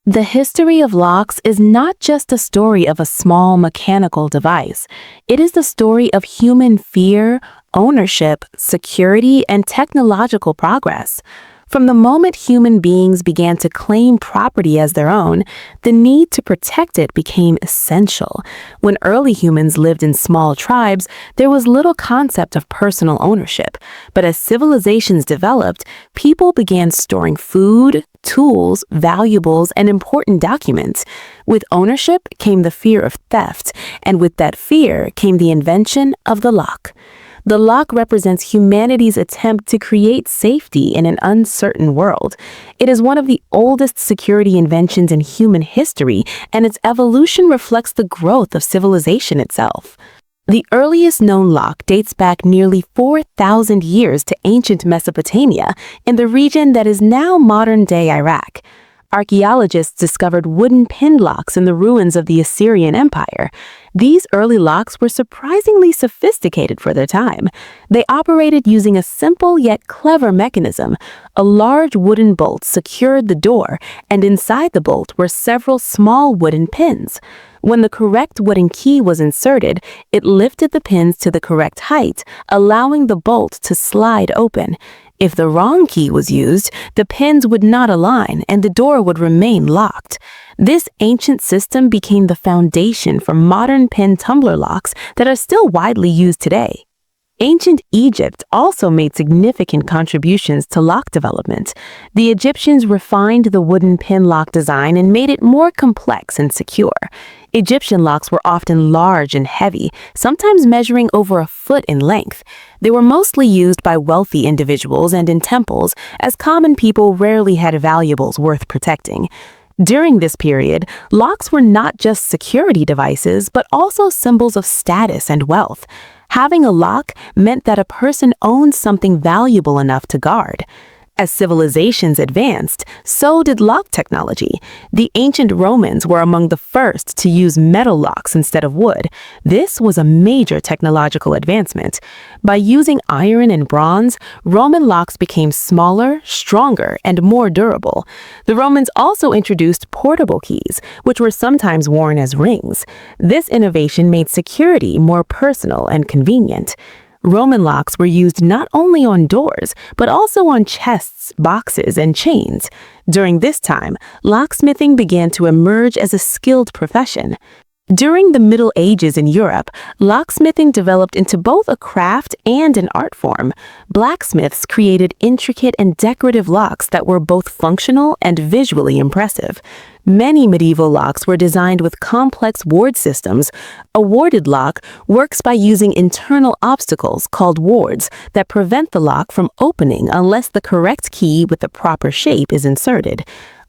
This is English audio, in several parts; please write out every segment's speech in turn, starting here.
The history of locks is not just a story of a small mechanical device. It is the story of human fear, ownership, security, and technological progress. From the moment human beings began to claim property as their own, the need to protect it became essential. When early humans lived in small tribes, there was little concept of personal ownership. But as civilizations developed, people began storing food, tools, valuables, and important documents. With ownership came the fear of theft, and with that fear came the invention of the lock. The lock represents humanity's attempt to create safety in an uncertain world. It is one of the oldest security inventions in human history, and its evolution reflects the growth of civilization itself. The earliest known lock dates back nearly 4,000 years to ancient Mesopotamia in the region that is now modern-day Iraq. Archaeologists discovered wooden pin locks in the ruins of the Assyrian Empire. These early locks were surprisingly sophisticated for their time. They operated using a simple yet clever mechanism. A large wooden bolt secured the door, and inside the bolt were several small wooden pins. When the correct wooden key was inserted, it lifted the pins to the correct height, allowing the bolt to slide open. If the wrong key was used, the pins would not align and the door would remain locked. This ancient system became the foundation for modern pin tumbler locks that are still widely used today. Ancient Egypt also made significant contributions to lock development. The Egyptians refined the wooden pin lock design and made it more complex and secure. Egyptian locks were often large and heavy, sometimes measuring over a foot in length. They were mostly used by wealthy individuals and in temples, as common people rarely had valuables worth protecting. During this period, locks were not just security devices, but also symbols of status and wealth. Having a lock meant that a person owned something valuable enough to guard. As civilizations advanced, so did lock technology. The ancient Romans were among the first to use metal locks instead of wood. This was a major technological advancement. By using iron and bronze, Roman locks became smaller, stronger, and more durable. The Romans also introduced portable keys, which were sometimes worn as rings. This innovation made security more personal and convenient. Roman locks were used not only on doors, but also on chests, boxes, and chains. During this time, locksmithing began to emerge as a skilled profession. During the Middle Ages in Europe, locksmithing developed into both a craft and an art form. Blacksmiths created intricate and decorative locks that were both functional and visually impressive. Many medieval locks were designed with complex ward systems. A warded lock works by using internal obstacles called wards that prevent the lock from opening unless the correct key with the proper shape is inserted.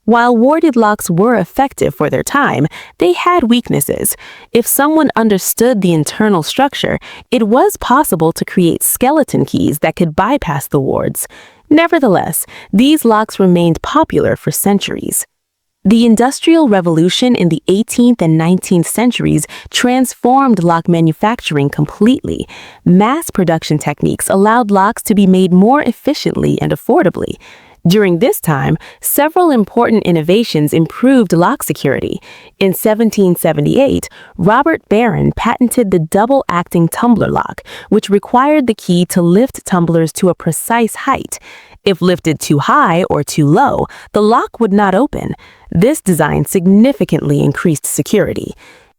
While warded locks were effective for their time, they had weaknesses. If someone understood the internal structure, it was possible to create skeleton keys that could bypass the wards. Nevertheless, these locks remained popular for centuries. The Industrial Revolution in the 18th and 19th centuries transformed lock manufacturing completely. Mass production techniques allowed locks to be made more efficiently and affordably. During this time, several important innovations improved lock security. In 1778, Robert Barron patented the double-acting tumbler lock, which required the key to lift tumblers to a precise height. If lifted too high or too low, the lock would not open. This design significantly increased security.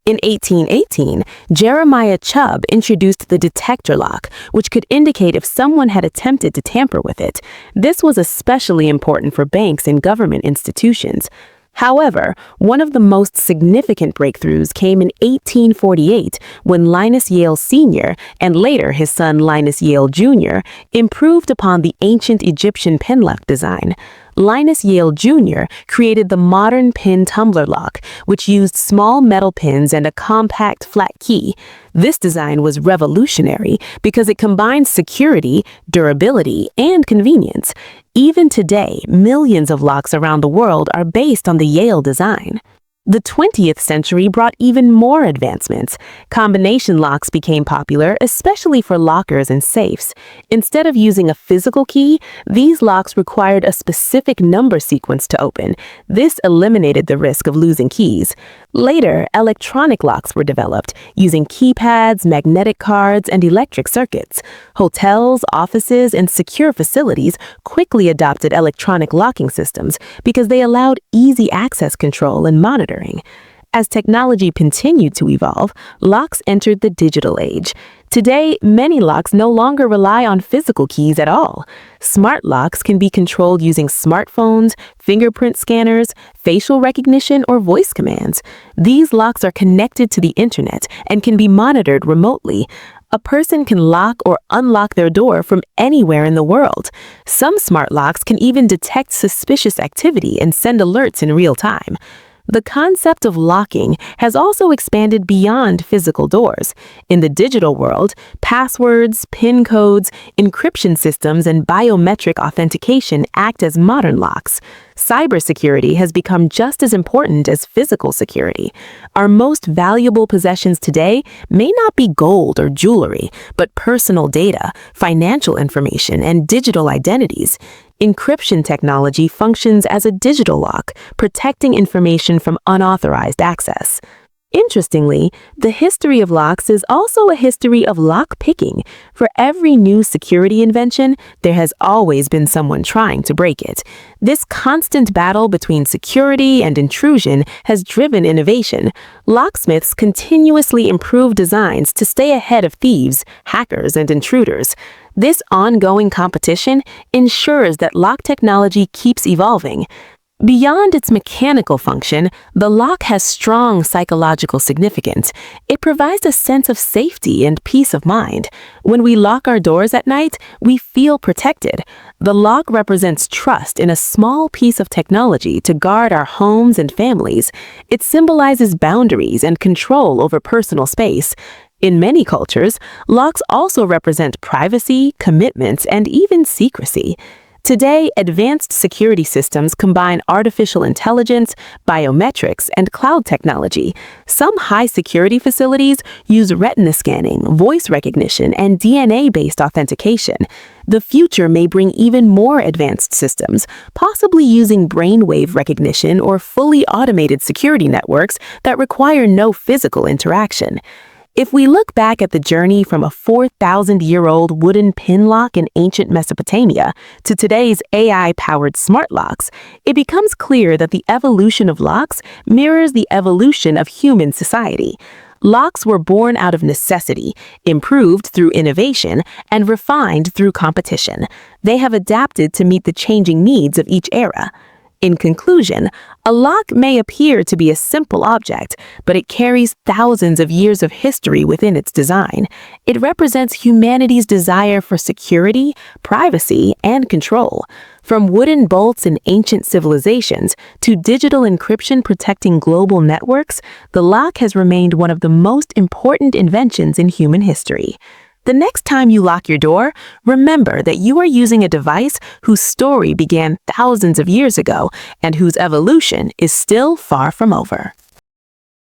In 1818, Jeremiah Chubb introduced the detector lock, which could indicate if someone had attempted to tamper with it. This was especially important for banks and government institutions. However, one of the most significant breakthroughs came in 1848 when Linus Yale Sr. and later his son Linus Yale Jr. improved upon the ancient Egyptian pin lock design. Linus Yale Jr. created the modern pin tumbler lock, which used small metal pins and a compact flat key. This design was revolutionary because it combined security, durability, and convenience. Even today, millions of locks around the world are based on the Yale design. The 20th century brought even more advancements. Combination locks became popular, especially for lockers and safes. Instead of using a physical key, these locks required a specific number sequence to open. This eliminated the risk of losing keys. Later, electronic locks were developed, using keypads, magnetic cards, and electric circuits. Hotels, offices, and secure facilities quickly adopted electronic locking systems because they allowed easy access control and monitoring. As technology continued to evolve, locks entered the digital age. Today, many locks no longer rely on physical keys at all. Smart locks can be controlled using smartphones, fingerprint scanners, facial recognition, or voice commands. These locks are connected to the internet and can be monitored remotely. A person can lock or unlock their door from anywhere in the world. Some smart locks can even detect suspicious activity and send alerts in real time. The concept of locking has also expanded beyond physical doors. In the digital world, passwords, PIN codes, encryption systems, and biometric authentication act as modern locks. Cybersecurity has become just as important as physical security. Our most valuable possessions today may not be gold or jewelry, but personal data, financial information, and digital identities. Encryption technology functions as a digital lock, protecting information from unauthorized access. Interestingly, the history of locks is also a history of lock picking. For every new security invention, there has always been someone trying to break it. This constant battle between security and intrusion has driven innovation. Locksmiths continuously improve designs to stay ahead of thieves, hackers, and intruders. This ongoing competition ensures that lock technology keeps evolving. Beyond its mechanical function, the lock has strong psychological significance. It provides a sense of safety and peace of mind. When we lock our doors at night, we feel protected. The lock represents trust in a small piece of technology to guard our homes and families. It symbolizes boundaries and control over personal space. In many cultures, locks also represent privacy, commitment, and even secrecy. Today, advanced security systems combine artificial intelligence, biometrics, and cloud technology. Some high-security facilities use retina scanning, voice recognition, and DNA-based authentication. The future may bring even more advanced systems, possibly using brainwave recognition or fully automated security networks that require no physical interaction. If we look back at the journey from a 4,000-year-old wooden pin lock in ancient Mesopotamia to today's AI-powered smart locks, it becomes clear that the evolution of locks mirrors the evolution of human society. Locks were born out of necessity, improved through innovation, and refined through competition. They have adapted to meet the changing needs of each era. In conclusion, a lock may appear to be a simple object, but it carries thousands of years of history within its design. It represents humanity's desire for security, privacy, and control. From wooden bolts in ancient civilizations to digital encryption protecting global networks, the lock has remained one of the most important inventions in human history. The next time you lock your door, remember that you are using a device whose story began thousands of years ago and whose evolution is still far from over.